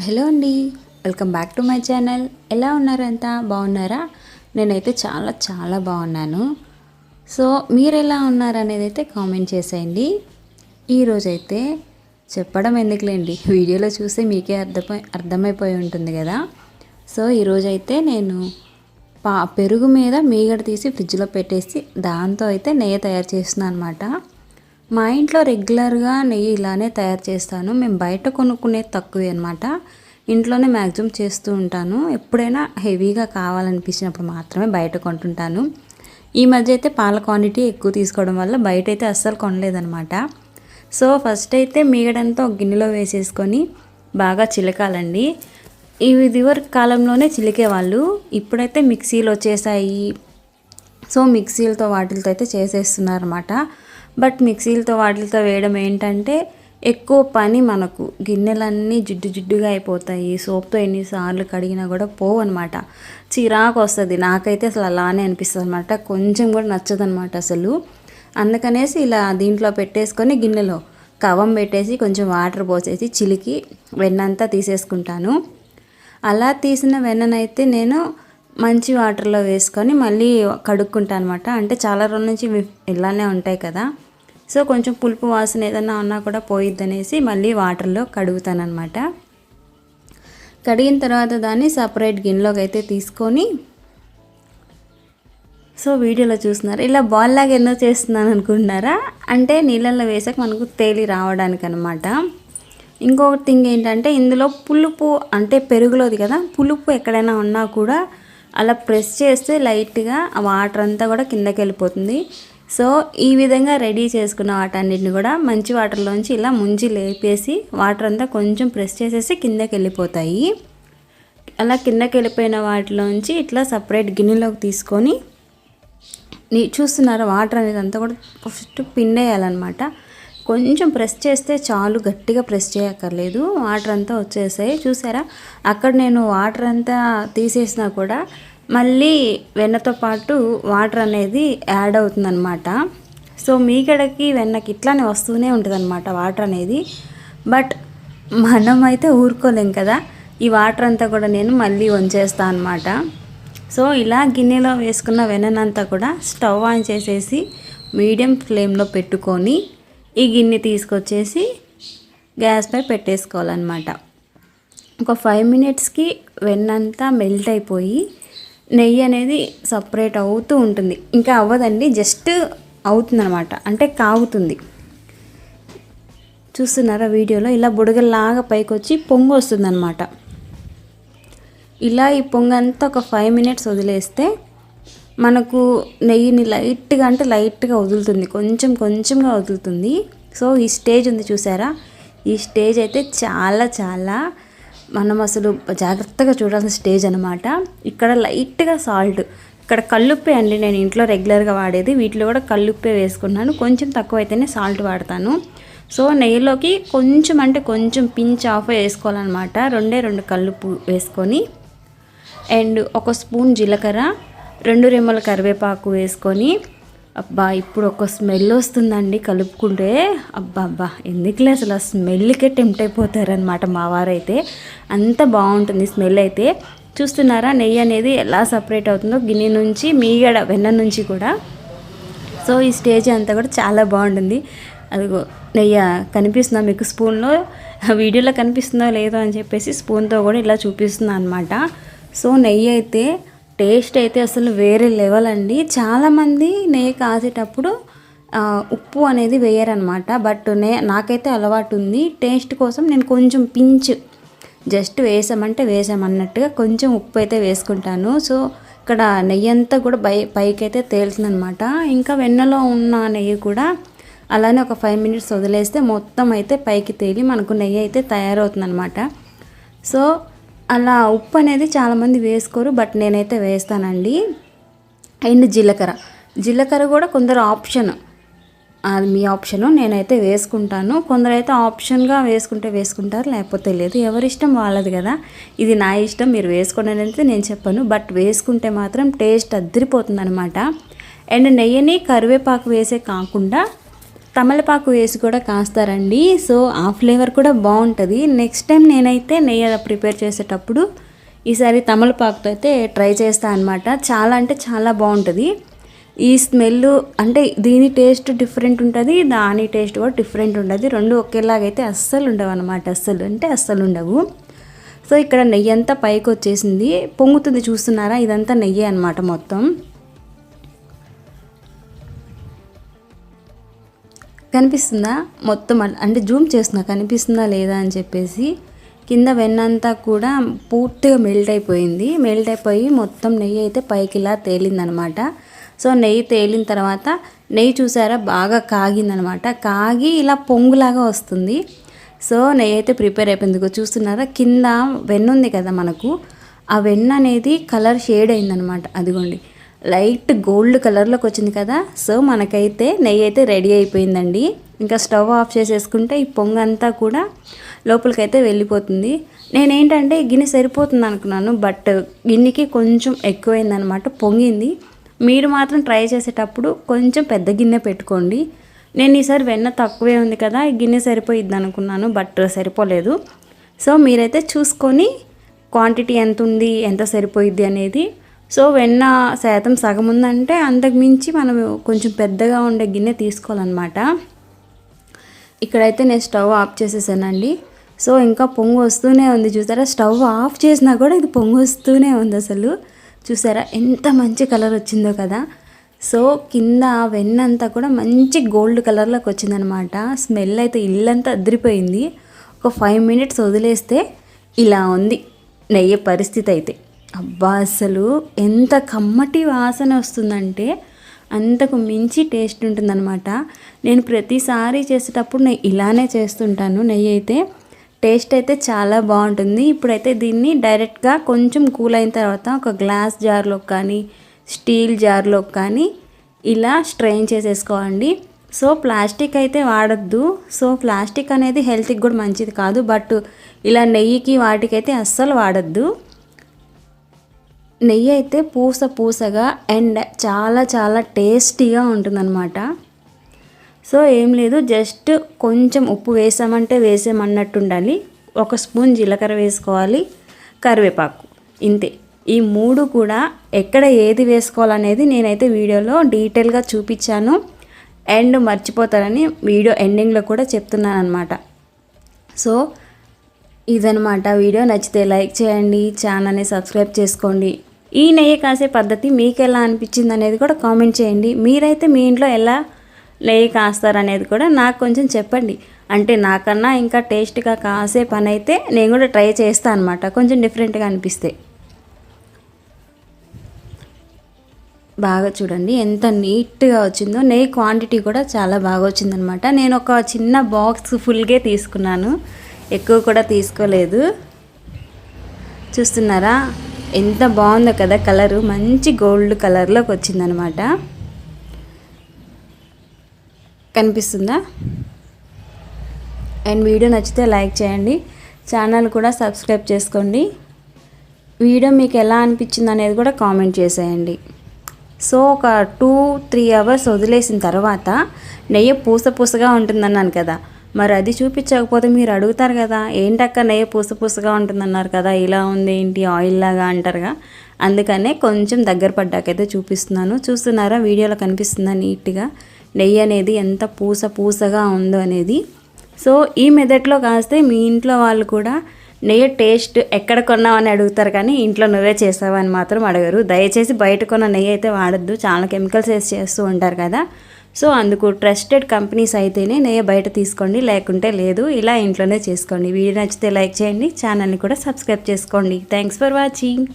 Hello అండి, welcome back to my channel. ఎలా ఉన్నారంతా? బాగున్నారా? నేనైతే చాలా చాలా బాగున్నాను. సో మీరు ఎలా ఉన్నారనేది అయితే కామెంట్ చేసేయండి. ఈరోజైతే చెప్పడం ఎందుకులేండి, వీడియోలో చూస్తే మీకే అర్థమైపోయి ఉంటుంది కదా. సో ఈరోజైతే నేను పెరుగు మీద మీగడ తీసి ఫ్రిడ్జ్లో పెట్టేసి దాంతో అయితే నెయ్యి తయారు చేస్తున్నాను అనమాట. మా ఇంట్లో రెగ్యులర్గా నెయ్యి ఇలానే తయారు చేస్తాను. మేము బయట కొనుక్కునేది తక్కువే అనమాట. ఇంట్లోనే మ్యాక్సిమం చేస్తూ ఉంటాను. ఎప్పుడైనా హెవీగా కావాలనిపించినప్పుడు మాత్రమే బయట కొంటుంటాను. ఈ మధ్య అయితే పాల క్వాంటిటీ ఎక్కువ తీసుకోవడం వల్ల బయట అయితే అస్సలు కొనలేదనమాట. సో ఫస్ట్ అయితే మీగడంతా ఒక గిన్నెలో వేసేసుకొని బాగా చిలకాలండి. ఇది వరకు కాలంలోనే చిలికేవాళ్ళు, ఇప్పుడైతే మిక్సీలు వచ్చేసాయి. సో మిక్సీలతో వాటిలతో అయితే చేసేస్తున్నారన్నమాట. బట్ మిక్సీలతో వాటిలతో వేయడం ఏంటంటే ఎక్కువ పని, మనకు గిన్నెలన్నీ జిడ్డు జిడ్డుగా అయిపోతాయి. సోప్తో ఎన్నిసార్లు కడిగినా కూడా పోవు అనమాట. చిరాకు వస్తుంది. నాకైతే అసలు అలానే అనిపిస్తుంది అనమాట. కొంచెం కూడా నచ్చదు అనమాట అసలు. అందుకనేసి ఇలా దీంట్లో పెట్టేసుకొని గిన్నెలో కవం పెట్టేసి కొంచెం వాటర్ పోసేసి చిలికి వెన్నంతా తీసేసుకుంటాను. అలా తీసిన వెన్ననైతే నేను మంచి వాటర్లో వేసుకొని మళ్ళీ కడుక్కుంటాను అనమాట. అంటే చాలా రోజుల నుంచి ఇలానే ఉంటాయి కదా. సో కొంచెం పులుపు వాసన ఏదన్నా ఉన్నా కూడా పోయిద్దనేసి మళ్ళీ వాటర్లో కడుగుతానమాట. కడిగిన తర్వాత దాన్ని సపరేట్ గిన్నెలోకి అయితే తీసుకొని, సో వీడియోలో చూస్తున్నారు ఇలా బాల్ లాగా ఎందుకు చేస్తున్నాను అనుకుంటున్నారా? అంటే నీళ్ళల్లో వేసాక మనకు తేలి రావడానికి అనమాట. ఇంకొక థింగ్ ఏంటంటే ఇందులో పులుపు, అంటే పెరుగులోది కదా, పులుపు ఎక్కడైనా ఉన్నా కూడా అలా ప్రెస్ చేస్తే లైట్గా ఆ వాటర్ అంతా కూడా కిందకి వెళ్ళిపోతుంది. సో ఈ విధంగా రెడీ చేసుకున్న వాటన్నిటిని కూడా మంచి వాటర్లోంచి ఇలా ముంచి లేపేసి వాటర్ అంతా కొంచెం ప్రెస్ చేసేసి కిందకి వెళ్ళిపోతాయి. అలా కిందకి వెళ్ళిపోయిన వాటిలోంచి ఇట్లా సపరేట్ గిన్నెలోకి తీసుకొని చూస్తున్నారా, వాటర్ అనేది అంతా కూడా ఫస్ట్ పిండేయాలన్నమాట. కొంచెం ప్రెస్ చేస్తే చాలు, గట్టిగా ప్రెస్ చేయక్కర్లేదు, వాటర్ అంతా వచ్చేసాయి. చూసారా, అక్కడ నేను వాటర్ అంతా తీసేసినా కూడా మళ్ళీ వెన్నతో పాటు వాటర్ అనేది యాడ్ అవుతుందన్నమాట. సో మీగడకి వెన్నకి ఇట్లానే వస్తూనే ఉంటుంది అనమాట వాటర్ అనేది. బట్ మనమైతే ఊరుకోలేం కదా, ఈ వాటర్ అంతా కూడా నేను మళ్ళీ వంచేస్తాను అనమాట. సో ఇలా గిన్నెలో వేసుకున్న వెన్ననంతా కూడా స్టవ్ ఆన్ చేసేసి మీడియం ఫ్లేమ్లో పెట్టుకొని ఈ గిన్నె తీసుకొచ్చేసి గ్యాస్పై పెట్టేసుకోవాలన్నమాట. ఒక 5 మినిట్స్కి వెన్నంతా మెల్ట్ అయిపోయి నెయ్యి అనేది సపరేట్ అవుతూ ఉంటుంది. ఇంకా అవ్వదండి, జస్ట్ అవుతుందన్నమాట, అంటే కాగుతుంది. చూస్తున్నారా వీడియోలో, ఇలా బుడగల్లాగా పైకి వచ్చి పొంగు వస్తుందన్నమాట. ఇలా ఈ పొంగంతా ఒక 5 మినిట్స్ వదిలేస్తే మనకు నెయ్యిని లైట్గా, అంటే లైట్గా వదులుతుంది, కొంచెం కొంచెంగా వదులుతుంది. సో ఈ స్టేజ్ ఉంది చూసారా, ఈ స్టేజ్ అయితే చాలా చాలా మనం అసలు జాగ్రత్తగా చూడాల్సిన స్టేజ్ అనమాట. ఇక్కడ లైట్గా సాల్ట్, ఇక్కడ కల్లుప్పే అండి నేను ఇంట్లో రెగ్యులర్గా వాడేది, వీటిలో కూడా కల్లుప్పే వేసుకున్నాను. కొంచెం తక్కువ అయితేనే సాల్ట్ వాడతాను. సో నెయ్యిలోకి కొంచెం, అంటే కొంచెం పించ్ ఆఫ్ వేసుకోవాలన్నమాట. 2 కల్లుప్పు వేసుకొని, అండ్ 1 స్పూన్ జీలకర్ర, 2 రెమ్మల కరివేపాకు వేసుకొని, అబ్బా ఇప్పుడు ఒక స్మెల్ వస్తుందండి కలుపుకుంటే. అబ్బా ఎందుకులే, అసలు ఆ స్మెల్కే టెంప్ట్ అయిపోతారనమాట మా వారైతే. అంత బాగుంటుంది స్మెల్ అయితే. చూస్తున్నారా నెయ్యి అనేది ఎలా సపరేట్ అవుతుందో గిన్నె నుంచి, మీగడ వెన్న నుంచి కూడా. సో ఈ స్టేజ్ అంతా కూడా చాలా బాగుంటుంది. అదిగో నెయ్యి కనిపిస్తుందా మీకు స్పూన్లో? వీడియోలో కనిపిస్తుందో లేదో అని చెప్పేసి స్పూన్తో కూడా ఇలా చూపిస్తుంది అనమాట. సో నెయ్యి అయితే టేస్ట్ అయితే అసలు వేరే లెవెల్ అండి. చాలామంది నెయ్యి కాసేటప్పుడు ఉప్పు అనేది వేయరనమాట. బట్ నాకైతే అలవాటు ఉంది. టేస్ట్ కోసం నేను కొంచెం పించ్ జస్ట్ వేసామన్నట్టుగా కొంచెం ఉప్పు అయితే వేసుకుంటాను. సో ఇక్కడ నెయ్యి అంతా కూడా పైకి అయితే తేలుతుందనమాట. ఇంకా వెన్నలో ఉన్న నెయ్యి కూడా అలానే ఒక 5 మినిట్స్ వదిలేస్తే మొత్తం అయితే పైకి తేలి మనకు నెయ్యి అయితే తయారవుతుందనమాట. సో అలా ఉప్పు అనేది చాలామంది వేసుకోరు, బట్ నేనైతే వేస్తానండి. అండ్ జీలకర్ర కూడా కొందరు ఆప్షన్, అది మీ ఆప్షను, నేనైతే వేసుకుంటాను. కొందరైతే ఆప్షన్గా వేసుకుంటారు, లేకపోతే లేదు, ఎవరిష్టం వాళ్ళది కదా. ఇది నా ఇష్టం, మీరు వేసుకోండి అయితే నేను చెప్పను, బట్ వేసుకుంటే మాత్రం టేస్ట్ అదిరిపోతుంది అనమాట. అండ్ నెయ్యిని కరివేపాకు వేసే కాకుండా తమలపాకు వేసి కూడా కాస్తారండి. సో ఆ ఫ్లేవర్ కూడా బాగుంటుంది. నెక్స్ట్ టైం నేనైతే నెయ్యి ప్రిపేర్ చేసేటప్పుడు ఈసారి తమలపాకుతో అయితే ట్రై చేస్తాను అనమాట. చాలా అంటే చాలా బాగుంటుంది. ఈ స్మెల్ అంటే దీని టేస్ట్ డిఫరెంట్ ఉంటుంది, దాని టేస్ట్ కూడా డిఫరెంట్ ఉంటుంది. రెండు ఒకేలాగైతే అస్సలు ఉండవు అనమాట. అస్సలు ఉండవు. సో ఇక్కడ నెయ్యి అంతా పైకి వచ్చేసింది, పొంగుతుంది. చూస్తున్నారా, ఇదంతా నెయ్యి అనమాట మొత్తం. కనిపిస్తుందా మొత్తం? అంటే జూమ్ చేస్తున్నా, కనిపిస్తుందా లేదా అని చెప్పేసి. కింద వెన్నంతా కూడా పూర్తిగా మెల్ట్ అయిపోయి మొత్తం నెయ్యి అయితే పైకి ఇలా తేలిందనమాట. సో నెయ్యి తేలిన తర్వాత నెయ్యి చూసారా బాగా కాగిందనమాట. కాగి ఇలా పొంగులాగా వస్తుంది. సో నెయ్యి అయితే ప్రిపేర్ అయిపోయింది. చూస్తున్నారా, కింద వెన్న ఉంది కదా మనకు, ఆ వెన్న అనేది కలర్ షేడ్ అయిందనమాట. అదిగోండి, లైట్ గోల్డ్ కలర్లోకి వచ్చింది కదా. సో మనకైతే నెయ్యి అయితే రెడీ అయిపోయిందండి. ఇంకా స్టవ్ ఆఫ్ చేసేసుకుంటే ఈ పొంగంతా కూడా లోపలికైతే వెళ్ళిపోతుంది. నేనేంటంటే గిన్నె సరిపోతుంది అనుకున్నాను, బట్ గిన్నెకి కొంచెం ఎక్కువైందనమాట, పొంగింది. మీరు మాత్రం ట్రై చేసేటప్పుడు కొంచెం పెద్ద గిన్నె పెట్టుకోండి. నేను ఈసారి వెన్న తక్కువే ఉంది కదా, ఈ గిన్నె సరిపోయిద్ది అనుకున్నాను, బట్ సరిపోలేదు. సో మీరైతే చూసుకొని క్వాంటిటీ ఎంత ఉంది, ఎంత సరిపోయిద్ది అనేది. సో వెన్న శాతం సగం ఉందంటే అంతకు మించి మనం కొంచెం పెద్దగా ఉండే గిన్నె తీసుకోవాలన్నమాట. ఇక్కడైతే నేను స్టవ్ ఆఫ్ చేసేసానండి. సో ఇంకా పొంగు వస్తూనే ఉంది. చూసారా, స్టవ్ ఆఫ్ చేసినా కూడా ఇది పొంగు వస్తూనే ఉంది. అసలు చూసారా ఎంత మంచి కలర్ వచ్చిందో కదా. సో కింద వెన్నంతా కూడా మంచి గోల్డ్ కలర్లోకి వచ్చిందనమాట. స్మెల్ అయితే ఇల్లంతా అదిరిపోయింది. ఒక 5 minutes వదిలేస్తే ఇలా ఉంది నెయ్యి పరిస్థితి అయితే. అబ్బా, అసలు ఎంత కమ్మటి వాసన వస్తుందంటే అంతకు మించి టేస్ట్ ఉంటుందన్నమాట. నేను ప్రతిసారి చేసేటప్పుడు నేను ఇలానే చేస్తుంటాను. నెయ్యి అయితే టేస్ట్ అయితే చాలా బాగుంటుంది. ఇప్పుడైతే దీన్ని డైరెక్ట్గా కొంచెం కూల్ అయిన తర్వాత ఒక గ్లాస్ జార్లో కానీ స్టీల్ జార్లో కానీ ఇలా స్ట్రెయిన్ చేసేసుకోండి. సో ప్లాస్టిక్ అయితే వాడద్దు. సో ప్లాస్టిక్ అనేది హెల్త్కి కూడా మంచిది కాదు, బట్ ఇలా నెయ్యికి వాటికైతే అస్సలు వాడద్దు. నెయ్యి అయితే పూసగా అండ్ చాలా టేస్టీగా ఉంటుందన్నమాట. సో ఏం లేదు, జస్ట్ కొంచెం ఉప్పు వేసామన్నట్టు ఉండాలి. 1 స్పూన్ జీలకర్ర వేసుకోవాలి, కరివేపాకు, ఇంతే. ఈ 3 కూడా ఎక్కడ ఏది వేసుకోవాలనేది నేనైతే వీడియోలో డీటెయిల్గా చూపించాను. అండ్ మర్చిపోతారని వీడియో ఎండింగ్లో కూడా చెప్తున్నాను అనమాట. సో ఇదనమాట వీడియో. నచ్చితే లైక్ చేయండి, ఛానల్ని సబ్స్క్రైబ్ చేసుకోండి. ఈ నెయ్యి కాసే పద్ధతి మీకు ఎలా అనిపించింది అనేది కూడా కామెంట్ చేయండి. మీరైతే మీ ఇంట్లో ఎలా నెయ్యి కాస్తారనేది కూడా నాకు కొంచెం చెప్పండి. అంటే నాకన్నా ఇంకా టేస్ట్గా కాసే పని అయితే నేను కూడా ట్రై చేస్తాను అనమాట, కొంచెం డిఫరెంట్గా అనిపిస్తే. బాగా చూడండి ఎంత నీట్గా వచ్చిందో. నెయ్యి క్వాంటిటీ కూడా చాలా బాగా వచ్చిందనమాట. నేను ఒక చిన్న బాక్స్ ఫుల్గా తీసుకున్నాను, ఎక్కువ కూడా తీసుకోలేదు. చూస్తున్నారా ఎంత బాగుందో కదా, కలరు మంచి గోల్డ్ కలర్లోకి వచ్చిందనమాట. కనిపిస్తుందా? అండ్ వీడియో నచ్చితే లైక్ చేయండి, ఛానల్ కూడా సబ్స్క్రైబ్ చేసుకోండి. వీడియో మీకు ఎలా అనిపించింది అనేది కూడా కామెంట్ చేసేయండి. సో ఒక 2-3 hours వదిలేసిన తర్వాత నెయ్యి పూసగా ఉంటుందన్నాను కదా, మరి అది చూపించకపోతే మీరు అడుగుతారు కదా, ఏంటక్క నెయ్యి పూసగా ఉంటుందన్నారు కదా, ఇలా ఉంది ఏంటి ఆయిల్ లాగా అంటారుగా. అందుకనే కొంచెం దగ్గర పడ్డాకైతే చూపిస్తున్నాను. చూస్తున్నారా, వీడియోలో కనిపిస్తుందా నీట్గా నెయ్యి అనేది ఎంత పూసగా ఉందో అనేది. సో ఈ మెథడ్లో కాస్తే మీ ఇంట్లో వాళ్ళు కూడా నెయ్యి టేస్ట్ ఎక్కడ కొన్నావని అడుగుతారు, కానీ ఇంట్లో నువ్వే చేసావని మాత్రం అడగరు. దయచేసి బయట కొన్న నెయ్యి అయితే వాడద్దు, చాలా కెమికల్స్ వేసి చేస్తూ ఉంటారు కదా. సో అందుకు ట్రస్టెడ్ కంపెనీస్ అయితేనే నెయ్యి బయట తీసుకోండి, లేకుంటే లేదు. ఇలా ఇంట్లోనే చేసుకోండి. వీడియో నచ్చితే లైక్ చేయండి, ఛానల్ని కూడా సబ్స్క్రైబ్ చేసుకోండి. Thanks for watching.